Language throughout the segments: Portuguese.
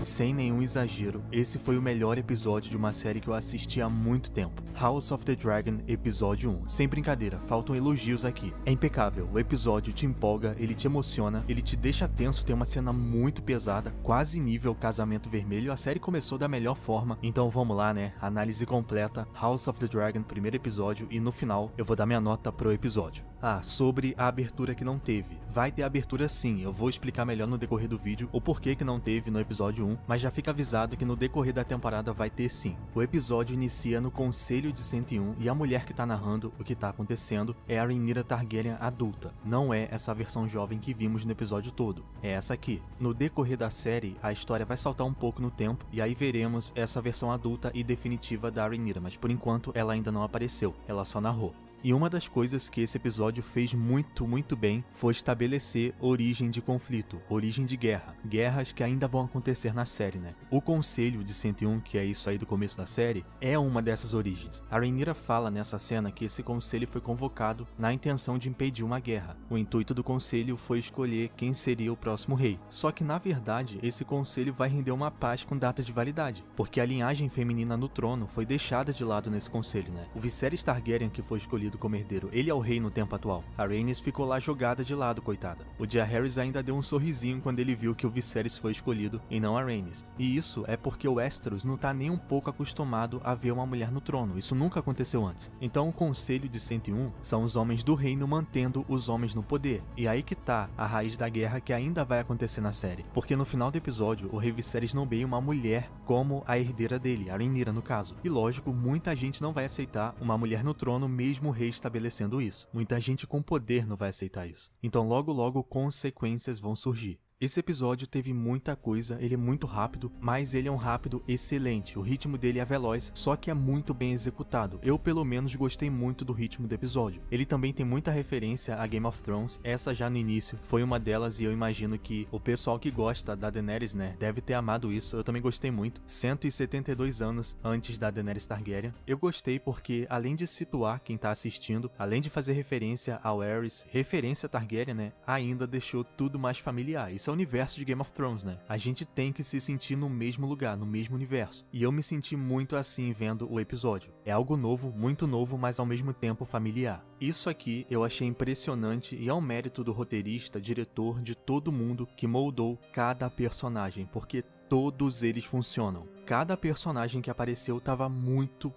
sem nenhum exagero, esse foi o melhor episódio de uma série que eu assisti há muito tempo. House of the Dragon, episódio 1. Sem brincadeira, faltam elogios aqui. É impecável, o episódio te empolga, ele te emociona, ele te deixa tenso, tem uma cena muito pesada, quase nível Casamento Vermelho. A série começou da melhor forma, então vamos lá, né? Análise completa, House of the Dragon, primeiro episódio, e no final eu vou dar minha nota pro episódio. Sobre a abertura que não teve. Vai ter abertura sim, eu vou explicar melhor no decorrer do vídeo o porquê que não teve no episódio 1, mas já fica avisado que no decorrer da temporada vai ter sim. O episódio inicia no Conselho de 101 e a mulher que tá narrando o que tá acontecendo é a Rhaenyra Targaryen adulta. Não é essa versão jovem que vimos no episódio todo, é essa aqui. No decorrer da série, a história vai saltar um pouco no tempo e aí veremos essa versão adulta e definitiva da Rhaenyra, mas por enquanto ela ainda não apareceu, ela só narrou. E uma das coisas que esse episódio fez muito bem foi estabelecer origem de conflito, origem de guerra. Guerras que ainda vão acontecer na série, né? O Conselho de 101, que é isso aí do começo da série, é uma dessas origens. A Rhaenyra fala nessa cena que esse conselho foi convocado na intenção de impedir uma guerra. O intuito do conselho foi escolher quem seria o próximo rei. Só que na verdade, esse conselho vai render uma paz com data de validade, porque a linhagem feminina no trono foi deixada de lado nesse conselho, né? O Viserys Targaryen que foi escolhido como herdeiro, ele é o rei no tempo atual. A Rhaenys ficou lá jogada de lado, coitada. O Jaehaerys ainda deu um sorrisinho quando ele viu que o Viserys foi escolhido e não a Rhaenys. E isso é porque o Westeros não tá nem um pouco acostumado a ver uma mulher no trono, isso nunca aconteceu antes. Então o Conselho de 101 são os homens do reino mantendo os homens no poder. E aí que tá a raiz da guerra que ainda vai acontecer na série. Porque no final do episódio, o rei Viserys nomeia uma mulher como a herdeira dele, a Rhaenyra no caso. E lógico, muita gente não vai aceitar uma mulher no trono mesmo o rei estabelecendo isso. Muita gente com poder não vai aceitar isso. Então logo consequências vão surgir. Esse episódio teve muita coisa, ele é muito rápido, mas ele é um rápido excelente. O ritmo dele é veloz, só que é muito bem executado. Eu pelo menos gostei muito do ritmo do episódio. Ele também tem muita referência a Game of Thrones, essa já no início foi uma delas e eu imagino que o pessoal que gosta da Daenerys, né, deve ter amado isso. Eu também gostei muito. 172 anos antes da Daenerys Targaryen. Eu gostei porque além de situar quem tá assistindo, além de fazer referência ao Aerys, referência a Targaryen, né, ainda deixou tudo mais familiar. Isso é o universo de Game of Thrones, né? A gente tem que se sentir no mesmo lugar, no mesmo universo. E eu me senti muito assim vendo o episódio. É algo novo, muito novo, mas ao mesmo tempo familiar. Isso aqui eu achei impressionante e é um mérito do roteirista, diretor, de todo mundo que moldou cada personagem, porque todos eles funcionam. Cada personagem que apareceu estava muito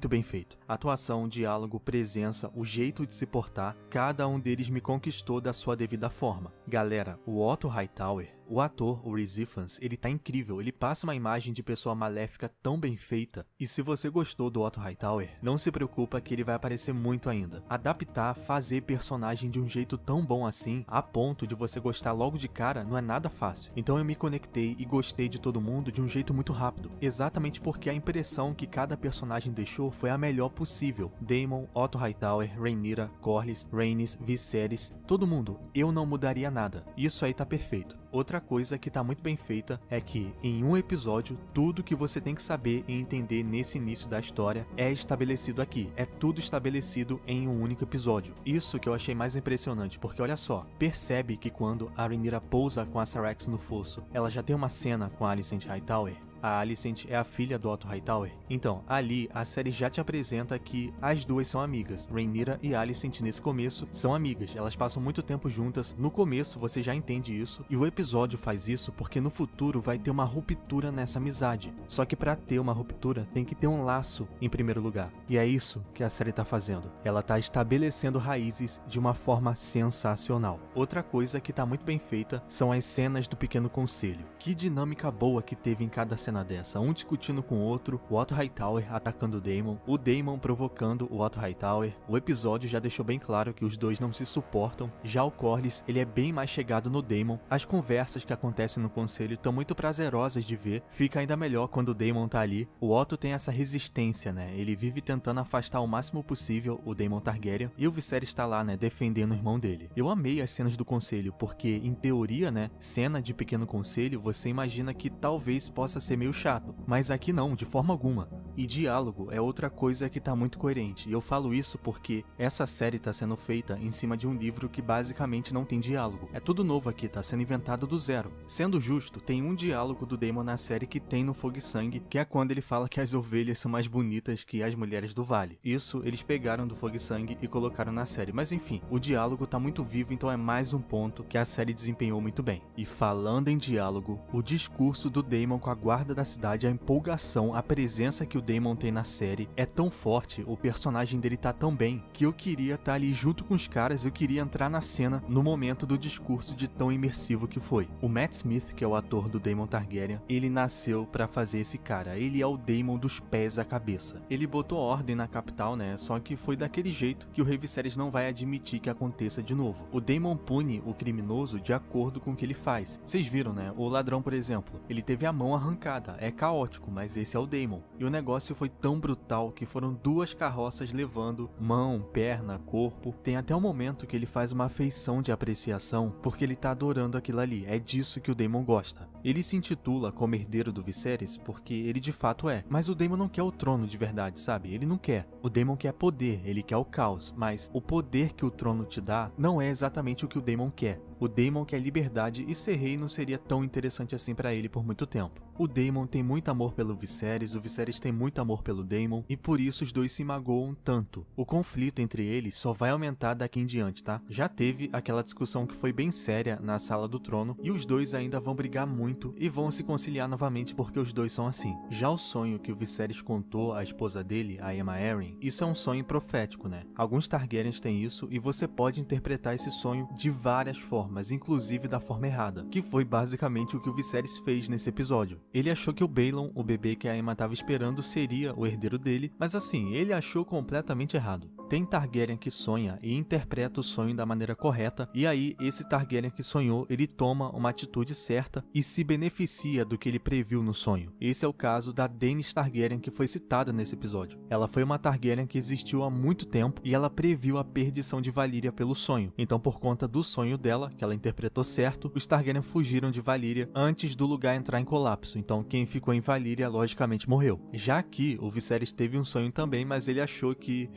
bem feito. Atuação, diálogo, presença, o jeito de se portar, cada um deles me conquistou da sua devida forma. Galera, o Otto Hightower, o ator, o Rhys Ifans, ele tá incrível, ele passa uma imagem de pessoa maléfica tão bem feita. E se você gostou do Otto Hightower, não se preocupa que ele vai aparecer muito ainda. Adaptar, fazer personagem de um jeito tão bom assim, a ponto de você gostar logo de cara, não é nada fácil. Então eu me conectei e gostei de todo mundo de um jeito muito rápido. Exatamente porque a impressão que cada personagem deixou foi a melhor possível. Daemon, Otto Hightower, Rhaenyra, Corlys, Rhaenys, Viserys, todo mundo. Eu não mudaria nada. Isso aí tá perfeito. Outra coisa que tá muito bem feita é que, em um episódio, tudo que você tem que saber e entender nesse início da história é estabelecido aqui. É tudo estabelecido em um único episódio. Isso que eu achei mais impressionante, porque olha só, percebe que quando a Rhaenyra pousa com a Syrax no fosso, ela já tem uma cena com a Alicent Hightower. A Alicent é a filha do Otto Hightower. Então, ali, a série já te apresenta que as duas são amigas. Rhaenyra e Alicent, nesse começo, são amigas. Elas passam muito tempo juntas. No começo, você já entende isso. E o episódio faz isso porque no futuro vai ter uma ruptura nessa amizade. Só que pra ter uma ruptura, tem que ter um laço em primeiro lugar. E é isso que a série tá fazendo. Ela tá estabelecendo raízes de uma forma sensacional. Outra coisa que tá muito bem feita são as cenas do Pequeno Conselho. Que dinâmica boa que teve em cada cena dessa, um discutindo com o outro, o Otto Hightower atacando o Daemon provocando o Otto Hightower. O episódio já deixou bem claro que os dois não se suportam. Já o Corlys, ele é bem mais chegado no Daemon. As conversas que acontecem no conselho estão muito prazerosas de ver. Fica ainda melhor quando o Daemon tá ali. O Otto tem essa resistência, né? Ele vive tentando afastar o máximo possível o Daemon Targaryen e o Viserys tá lá, né, defendendo o irmão dele. Eu amei as cenas do conselho, porque em teoria, né, cena de Pequeno Conselho, você imagina que talvez possa ser meio chato, mas aqui não, de forma alguma. E diálogo é outra coisa que tá muito coerente, e eu falo isso porque essa série tá sendo feita em cima de um livro que basicamente não tem diálogo. É tudo novo aqui, tá sendo inventado do zero. Sendo justo, tem um diálogo do Daemon na série que tem no Fogo e Sangue, que é quando ele fala que as ovelhas são mais bonitas que as mulheres do vale. Isso eles pegaram do Fogo e Sangue e colocaram na série, mas enfim, o diálogo tá muito vivo, então é mais um ponto que a série desempenhou muito bem. E falando em diálogo, o discurso do Daemon com a guarda da cidade, a empolgação, a presença que o Daemon tem na série é tão forte, o personagem dele tá tão bem, que eu queria estar ali junto com os caras, eu queria entrar na cena no momento do discurso de tão imersivo que foi. O Matt Smith, que é o ator do Daemon Targaryen, ele nasceu pra fazer esse cara, ele é o Daemon dos pés à cabeça. Ele botou ordem na capital, né, só que foi daquele jeito que o Rei Viserys não vai admitir que aconteça de novo. O Daemon pune o criminoso de acordo com o que ele faz. Vocês viram, né, o ladrão, por exemplo, ele teve a mão arrancada, é caótico, mas esse é o Daemon. E o negócio foi tão brutal que foram 2 carroças levando mão, perna, corpo. Tem até um momento que ele faz uma feição de apreciação porque ele tá adorando aquilo ali, é disso que o Daemon gosta. Ele se intitula como herdeiro do Viserys porque ele de fato é, mas o Daemon não quer o trono de verdade, sabe? Ele não quer. O Daemon quer poder, ele quer o caos, mas o poder que o trono te dá não é exatamente o que o Daemon quer. O Daemon quer liberdade e ser rei não seria tão interessante assim pra ele por muito tempo. O Daemon tem muito amor pelo Viserys, o Viserys tem muito amor pelo Daemon e por isso os dois se magoam tanto. O conflito entre eles só vai aumentar daqui em diante, tá? Já teve aquela discussão que foi bem séria na Sala do Trono e os dois ainda vão brigar muito e vão se conciliar novamente porque os dois são assim. Já o sonho que o Viserys contou à esposa dele, a Aemma Arryn, isso é um sonho profético, né? Alguns Targaryens têm isso e você pode interpretar esse sonho de várias formas, inclusive da forma errada, que foi basicamente o que o Viserys fez nesse episódio. Ele achou que o Baelon, o bebê que a Aemma estava esperando, seria o herdeiro dele, mas assim, ele achou completamente errado. Tem Targaryen que sonha e interpreta o sonho da maneira correta, e aí esse Targaryen que sonhou, ele toma uma atitude certa e se beneficia do que ele previu no sonho. Esse é o caso da Daenerys Targaryen que foi citada nesse episódio. Ela foi uma Targaryen que existiu há muito tempo e ela previu a perdição de Valíria pelo sonho. Então por conta do sonho dela, que ela interpretou certo, os Targaryen fugiram de Valíria antes do lugar entrar em colapso. Então quem ficou em Valíria logicamente morreu. Já aqui, o Viserys teve um sonho também, mas ele achou que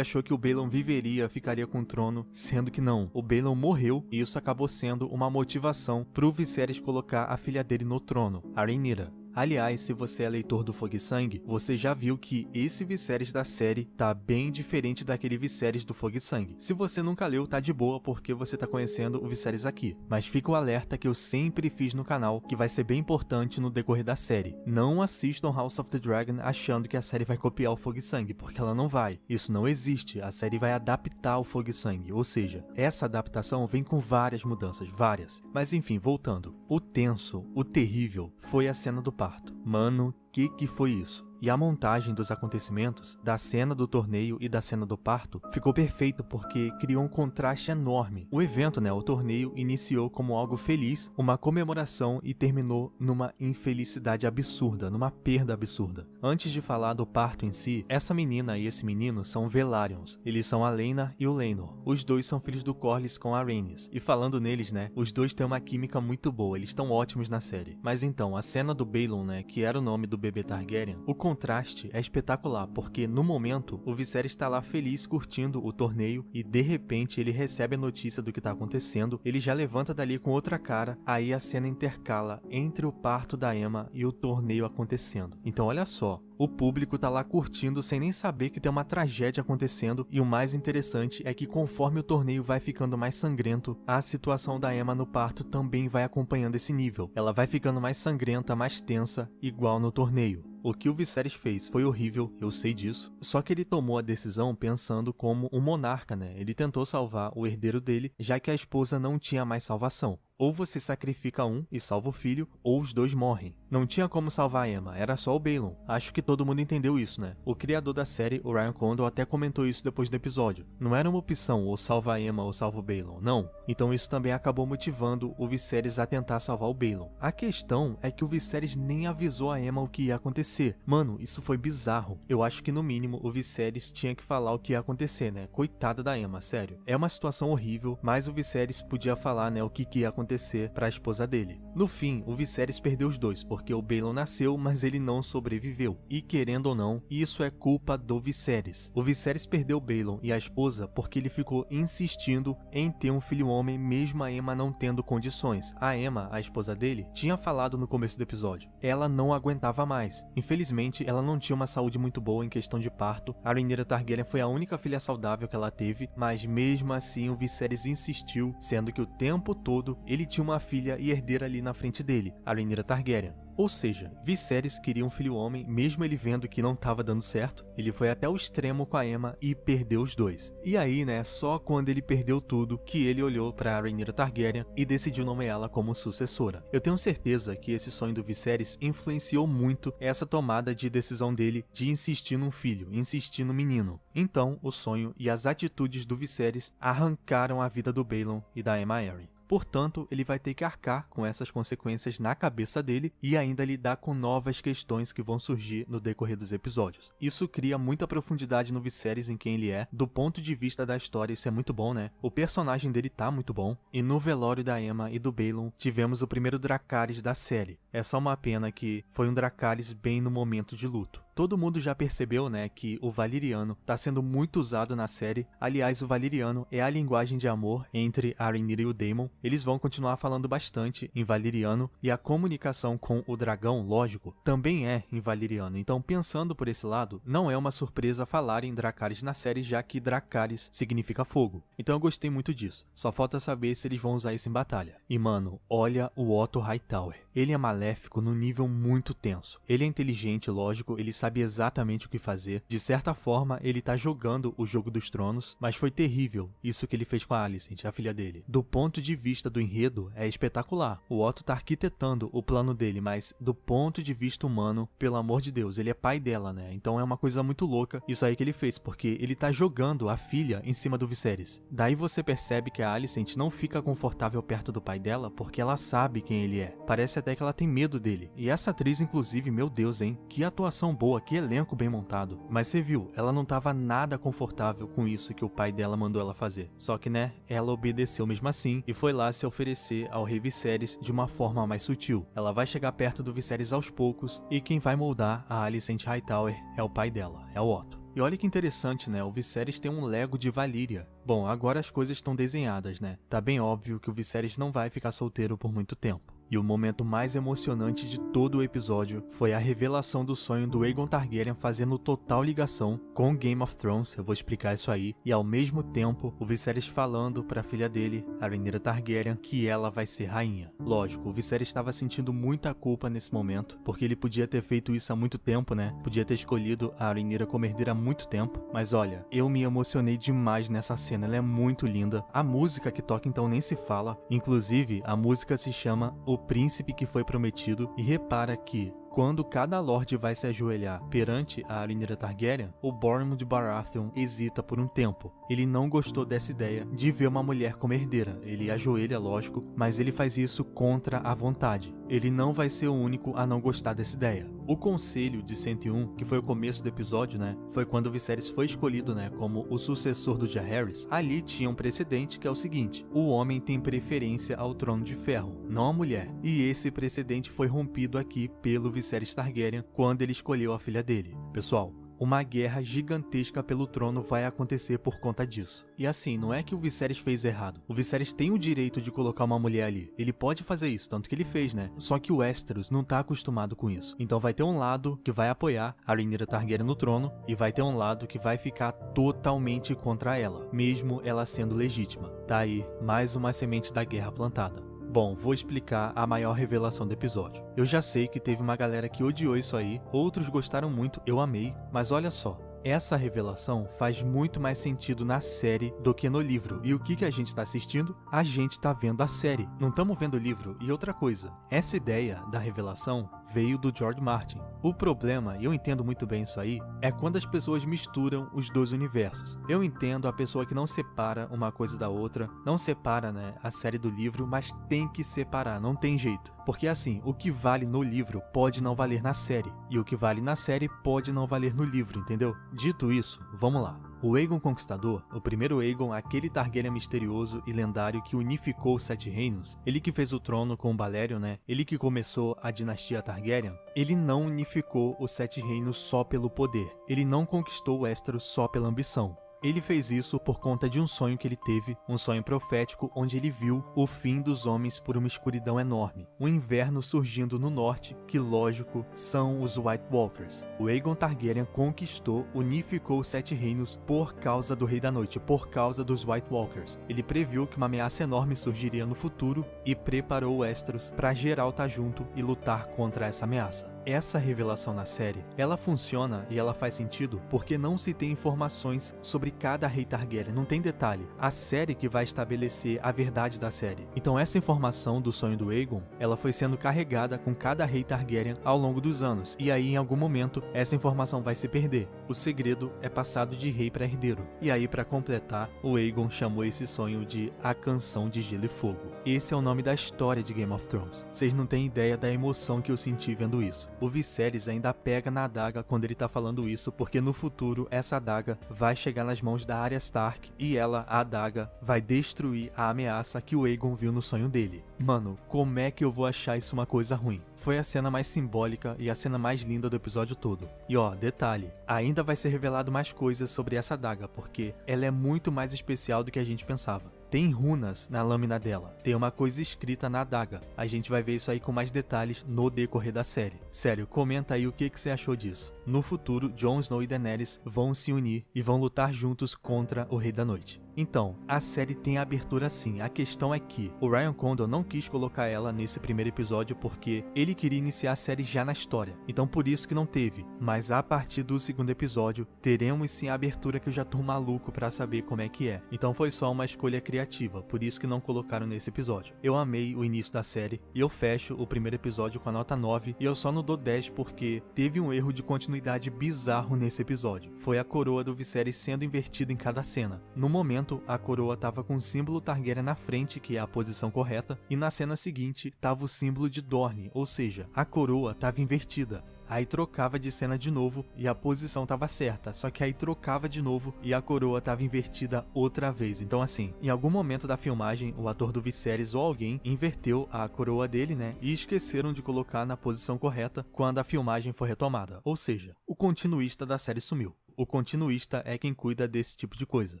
o Baelon viveria, ficaria com o trono, sendo que não. O Baelon morreu e isso acabou sendo uma motivação pro Viserys colocar a filha dele no trono, a Rhaenyra. Aliás, se você é leitor do Fogo e Sangue, você já viu que esse Viserys da série tá bem diferente daquele Viserys do Fogo e Sangue. Se você nunca leu, tá de boa porque você tá conhecendo o Viserys aqui. Mas fica o alerta que eu sempre fiz no canal, que vai ser bem importante no decorrer da série. Não assistam House of the Dragon achando que a série vai copiar o Fogo e Sangue, porque ela não vai. Isso não existe. A série vai adaptar o Fogo e Sangue, ou seja, essa adaptação vem com várias mudanças, várias. Mas enfim, voltando. O tenso, o terrível, foi a cena do parto. Mano, que foi isso? E a montagem dos acontecimentos, da cena do torneio e da cena do parto, ficou perfeito porque criou um contraste enorme. O evento, o torneio, iniciou como algo feliz, uma comemoração e terminou numa infelicidade absurda, numa perda absurda. Antes de falar do parto em si, essa menina e esse menino são Velaryons. Eles são a Laena e o Laenor. Os dois são filhos do Corlys com a Rhaenys. E falando neles, os dois têm uma química muito boa, eles estão ótimos na série. Mas então, a cena do Baelon, que era o nome do bebê Targaryen, o contraste é espetacular, porque no momento o Viserys está lá feliz curtindo o torneio e de repente ele recebe a notícia do que está acontecendo, ele já levanta dali com outra cara, aí a cena intercala entre o parto da Aemma e o torneio acontecendo. Então olha só, o público tá lá curtindo sem nem saber que tem uma tragédia acontecendo e o mais interessante é que conforme o torneio vai ficando mais sangrento, a situação da Aemma no parto também vai acompanhando esse nível. Ela vai ficando mais sangrenta, mais tensa, igual no torneio. O que o Viserys fez foi horrível, eu sei disso, só que ele tomou a decisão pensando como um monarca, Ele tentou salvar o herdeiro dele, já que a esposa não tinha mais salvação. Ou você sacrifica um e salva o filho, ou os dois morrem. Não tinha como salvar a Aemma, era só o Baelon. Acho que todo mundo entendeu isso, O criador da série, o Ryan Condal, até comentou isso depois do episódio. Não era uma opção, ou salva a Aemma ou salva o Baelon, não. Então isso também acabou motivando o Viserys a tentar salvar o Baelon. A questão é que o Viserys nem avisou a Aemma o que ia acontecer. Mano, isso foi bizarro. Eu acho que no mínimo o Viserys tinha que falar o que ia acontecer, Coitada da Aemma, sério. É uma situação horrível, mas o Viserys podia falar, o que ia acontecer. acontecer para a esposa dele. No fim, o Viserys perdeu os dois, porque o Balon nasceu, mas ele não sobreviveu. E querendo ou não, isso é culpa do Viserys. O Viserys perdeu o Balon e a esposa porque ele ficou insistindo em ter um filho homem, mesmo a Aemma não tendo condições. A Aemma, a esposa dele, tinha falado no começo do episódio. Ela não aguentava mais. Infelizmente, ela não tinha uma saúde muito boa em questão de parto. A Rhaenyra Targaryen foi a única filha saudável que ela teve, mas mesmo assim o Viserys insistiu, sendo que o tempo todo ele tinha uma filha e herdeira ali na frente dele, a Rhaenyra Targaryen. Ou seja, Viserys queria um filho homem, mesmo ele vendo que não estava dando certo. Ele foi até o extremo com a Aemma e perdeu os dois. E aí, né, só quando ele perdeu tudo que ele olhou para Rhaenyra Targaryen e decidiu nomeá-la como sucessora. Eu tenho certeza que esse sonho do Viserys influenciou muito essa tomada de decisão dele de insistir num filho, insistir no menino. Então, o sonho e as atitudes do Viserys arrancaram a vida do Balon e da Aemma Arryn. Portanto, ele vai ter que arcar com essas consequências na cabeça dele e ainda lidar com novas questões que vão surgir no decorrer dos episódios. Isso cria muita profundidade no Viserys em quem ele é, do ponto de vista da história. Isso é muito bom, né? O personagem dele tá muito bom, e no velório da Aemma e do Balon tivemos o primeiro Dracarys da série. É só uma pena que foi um Dracarys bem no momento de luto. Todo mundo já percebeu, né, que o Valyriano tá sendo muito usado na série. Aliás, o Valyriano é a linguagem de amor entre a Rhaenyra e o Daemon. Eles vão continuar falando bastante em Valyriano, e a comunicação com o dragão, lógico, também é em Valyriano. Então, pensando por esse lado, não é uma surpresa falar em Dracarys na série, já que Dracarys significa fogo. Então eu gostei muito disso. Só falta saber se eles vão usar isso em batalha. E mano, olha o Otto Hightower. Ele é maléfico no nível muito tenso. Ele é inteligente, lógico, ele sabe exatamente o que fazer. De certa forma, ele tá jogando o jogo dos tronos, mas foi terrível isso que ele fez com a Alicent, a filha dele. Do ponto de vista do enredo, é espetacular. O Otto tá arquitetando o plano dele, mas do ponto de vista humano, pelo amor de Deus, ele é pai dela, né? Então é uma coisa muito louca isso aí que ele fez, porque ele tá jogando a filha em cima do Viserys. Daí você percebe que a Alicent não fica confortável perto do pai dela, porque ela sabe quem ele é. Parece até que ela tem medo dele. E essa atriz, inclusive, meu Deus, hein? Que atuação boa, que elenco bem montado. Mas você viu, ela não tava nada confortável com isso que o pai dela mandou ela fazer. Só que, né, ela obedeceu mesmo assim e foi lá se oferecer ao rei Viserys de uma forma mais sutil. Ela vai chegar perto do Viserys aos poucos, e quem vai moldar a Alicent Hightower é o pai dela, é o Otto. E olha que interessante, né? O Viserys tem um Lego de Valíria. Bom, agora as coisas estão desenhadas, né? Tá bem óbvio que o Viserys não vai ficar solteiro por muito tempo. E o momento mais emocionante de todo o episódio foi a revelação do sonho do Aegon Targaryen fazendo total ligação com Game of Thrones, eu vou explicar isso aí, e ao mesmo tempo o Viserys falando para a filha dele, a Rhaenyra Targaryen, que ela vai ser rainha. Lógico, o Viserys estava sentindo muita culpa nesse momento, porque ele podia ter feito isso há muito tempo, né? Podia ter escolhido a Rhaenyra como herdeira há muito tempo, mas olha, eu me emocionei demais nessa cena, ela é muito linda. A música que toca então nem se fala, inclusive a música se chama O Príncipe que Foi Prometido, e repara que quando cada Lorde vai se ajoelhar perante a Rhaenyra Targaryen, o Bormund Baratheon hesita por um tempo. Ele não gostou dessa ideia de ver uma mulher como herdeira. Ele ajoelha, lógico, mas ele faz isso contra a vontade. Ele não vai ser o único a não gostar dessa ideia. O Conselho de 101, que foi o começo do episódio, né, foi quando o Viserys foi escolhido, né, como o sucessor do Jaehaerys. Ali tinha um precedente que é o seguinte: o homem tem preferência ao trono de ferro, não a mulher. E esse precedente foi rompido aqui pelo Viserys Targaryen quando ele escolheu a filha dele. Pessoal, uma guerra gigantesca pelo trono vai acontecer por conta disso. E assim, não é que o Viserys fez errado. O Viserys tem o direito de colocar uma mulher ali. Ele pode fazer isso, tanto que ele fez, né? Só que o Westeros não tá acostumado com isso. Então vai ter um lado que vai apoiar a Rhaenyra Targaryen no trono, e vai ter um lado que vai ficar totalmente contra ela, mesmo ela sendo legítima. Tá aí, mais uma semente da guerra plantada. Bom, vou explicar a maior revelação do episódio. Eu já sei que teve uma galera que odiou isso aí, outros gostaram muito, eu amei, mas olha só. Essa revelação faz muito mais sentido na série do que no livro. E o que a gente está assistindo? A gente está vendo a série. Não estamos vendo o livro. E outra coisa, essa ideia da revelação veio do George Martin. O problema, e eu entendo muito bem isso aí, é quando as pessoas misturam os dois universos. Eu entendo a pessoa que não separa uma coisa da outra, não separa, né, a série do livro, mas tem que separar, não tem jeito. Porque assim, o que vale no livro pode não valer na série, e o que vale na série pode não valer no livro, entendeu? Dito isso, vamos lá. O Aegon Conquistador, o primeiro Aegon, aquele Targaryen misterioso e lendário que unificou os 7 reinos, ele que fez o trono com o Balerion, né? Ele que começou a dinastia Targaryen, ele não unificou os 7 reinos só pelo poder. Ele não conquistou Westeros só pela ambição. Ele fez isso por conta de um sonho que ele teve, um sonho profético onde ele viu o fim dos homens por uma escuridão enorme, um inverno surgindo no norte, que lógico, são os White Walkers. O Aegon Targaryen conquistou, unificou os 7 reinos por causa do Rei da Noite, por causa dos White Walkers. Ele previu que uma ameaça enorme surgiria no futuro e preparou Westeros para geral estar junto e lutar contra essa ameaça. Essa revelação na série, ela funciona e ela faz sentido porque não se tem informações sobre cada rei Targaryen, não tem detalhe. A série que vai estabelecer a verdade da série. Então essa informação do sonho do Aegon, ela foi sendo carregada com cada rei Targaryen ao longo dos anos, e aí em algum momento essa informação vai se perder. O segredo é passado de rei para herdeiro. E aí para completar, o Aegon chamou esse sonho de A Canção de Gelo e Fogo. Esse é o nome da história de Game of Thrones. Vocês não têm ideia da emoção que eu senti vendo isso. O Viserys ainda pega na adaga quando ele tá falando isso, porque no futuro essa adaga vai chegar nas mãos da Arya Stark e ela, a adaga, vai destruir a ameaça que o Aegon viu no sonho dele. Mano, como é que eu vou achar isso uma coisa ruim? Foi a cena mais simbólica e a cena mais linda do episódio todo. E ó, detalhe, ainda vai ser revelado mais coisas sobre essa adaga, porque ela é muito mais especial do que a gente pensava. Tem runas na lâmina dela, tem uma coisa escrita na adaga. A gente vai ver isso aí com mais detalhes no decorrer da série. Sério, comenta aí o que você achou disso. No futuro, Jon Snow e Daenerys vão se unir e vão lutar juntos contra o Rei da Noite. Então, a série tem a abertura sim, a questão é que o Ryan Condal não quis colocar ela nesse primeiro episódio porque ele queria iniciar a série já na história, então por isso que não teve, mas a partir do segundo episódio, teremos sim a abertura que eu já tô maluco pra saber como é que é, então foi só uma escolha criativa, por isso que não colocaram nesse episódio. Eu amei o início da série, e eu fecho o primeiro episódio com a nota 9, e eu só não dou 10 porque teve um erro de continuidade bizarro nesse episódio, foi a coroa do Viserys sendo invertida em cada cena. No momento, a coroa estava com o símbolo Targaryen na frente, que é a posição correta, e na cena seguinte estava o símbolo de Dorne, ou seja, a coroa estava invertida. Aí trocava de cena de novo e a posição estava certa, só que aí trocava de novo e a coroa estava invertida outra vez. Então assim, em algum momento da filmagem, o ator do Viserys ou alguém inverteu a coroa dele, né, e esqueceram de colocar na posição correta quando a filmagem foi retomada. Ou seja, o continuista da série sumiu. O continuista é quem cuida desse tipo de coisa.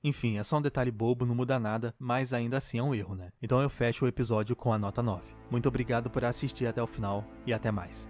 Enfim, é só um detalhe bobo, não muda nada, mas ainda assim é um erro, né? Então eu fecho o episódio com a nota 9. Muito obrigado por assistir até o final e até mais.